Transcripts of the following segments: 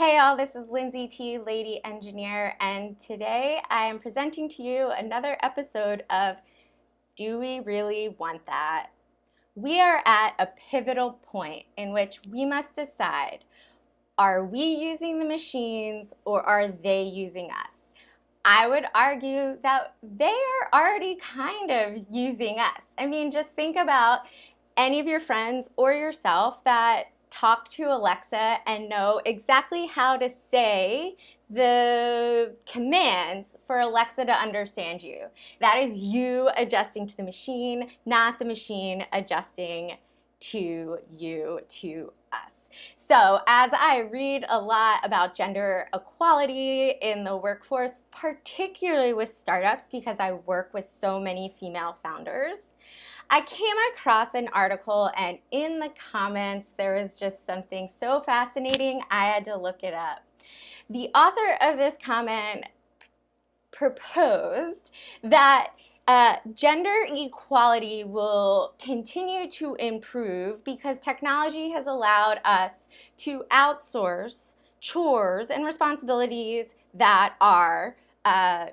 Hey all, this is Lindsay T, Lady Engineer, and today I am presenting to you another episode of Do We Really Want That? We are at a pivotal point in which we must decide, are we using the machines or are they using us? I would argue that they are already kind of using us. I mean, just think about any of your friends or yourself that talk to Alexa and know exactly how to say the commands for Alexa to understand you. That is you adjusting to the machine, not the machine adjusting to you, to us. So as I read a lot about gender equality in the workforce, particularly with startups because I work with so many female founders, I came across an article and in the comments there was just something so fascinating I had to look it up. The author of this comment proposed that gender equality will continue to improve because technology has allowed us to outsource chores and responsibilities that are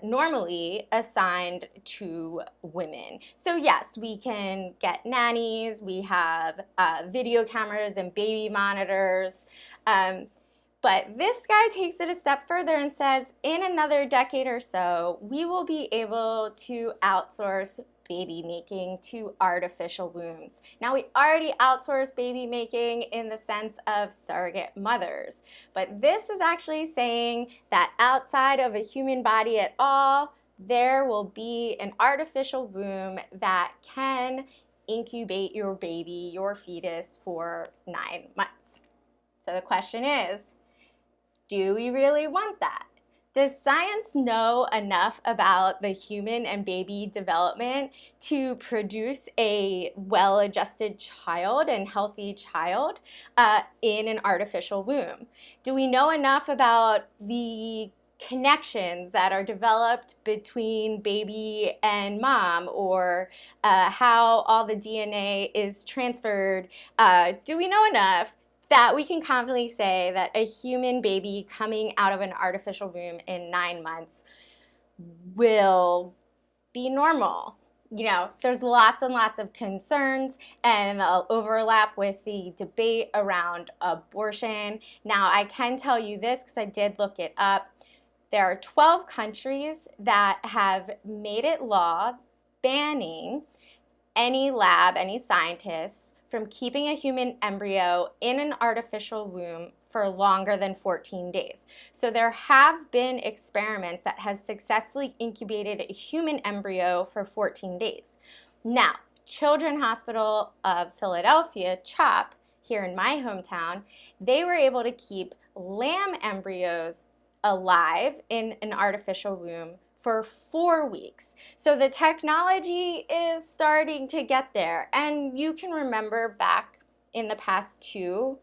normally assigned to women. So yes, we can get nannies, we have video cameras and baby monitors, but this guy takes it a step further and says, in another decade or so, we will be able to outsource baby making to artificial wombs. Now, we already outsource baby making in the sense of surrogate mothers, but this is actually saying that outside of a human body at all, there will be an artificial womb that can incubate your baby, your fetus, for 9 months. So the question is, do we really want that? Does science know enough about the human and baby development to produce a well-adjusted child and healthy child in an artificial womb? Do we know enough about the connections that are developed between baby and mom, or how all the DNA is transferred? Do we know enough that we can confidently say that a human baby coming out of an artificial womb in 9 months will be normal? You know, there's lots and lots of concerns and overlap with the debate around abortion. Now, I can tell you this because I did look it up. There are 12 countries that have made it law banning any lab, any scientists from keeping a human embryo in an artificial womb for longer than 14 days. So there have been experiments that have successfully incubated a human embryo for 14 days. Now, Children's Hospital of Philadelphia, CHOP, here in my hometown, they were able to keep lamb embryos alive in an artificial womb for 4 weeks. So the technology is starting to get there. And you can remember back in the past two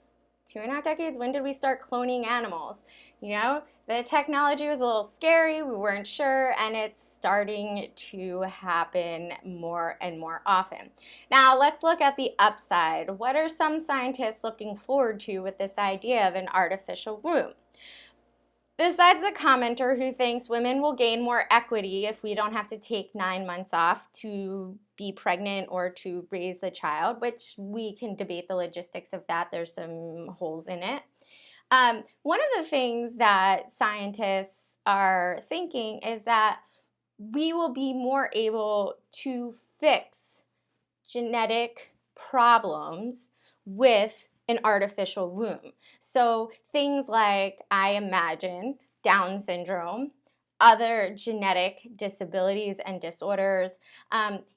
and a half decades, when did we start cloning animals? You know, the technology was a little scary, we weren't sure, and it's starting to happen more and more often. Now let's look at the upside. What are some scientists looking forward to with this idea of an artificial womb? Besides the commenter who thinks women will gain more equity if we don't have to take 9 months off to be pregnant or to raise the child, which we can debate the logistics of that, there's some holes in it. One of the things that scientists are thinking is that we will be more able to fix genetic problems with an artificial womb. So things like, I imagine, Down syndrome, other genetic disabilities and disorders,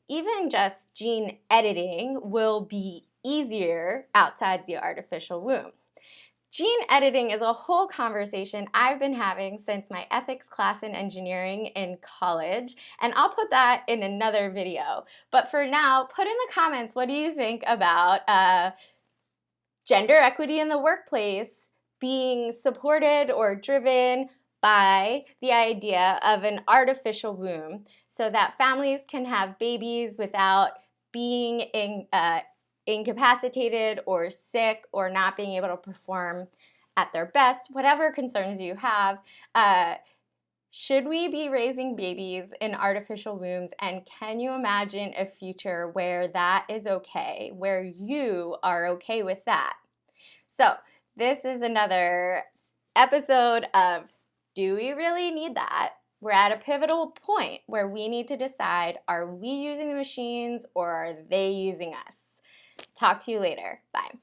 even just gene editing will be easier outside the artificial womb. Gene editing is a whole conversation I've been having since my ethics class in engineering in college, and I'll put that in another video. But for now, put in the comments, what do you think about gender equity in the workplace being supported or driven by the idea of an artificial womb so that families can have babies without being incapacitated or sick or not being able to perform at their best, whatever concerns you have. Should we be raising babies in artificial wombs? And can you imagine a future where that is okay, where you are okay with that? So this is another episode of Do We Really Need That? We're at a pivotal point where we need to decide, are we using the machines or are they using us? Talk to you later. Bye.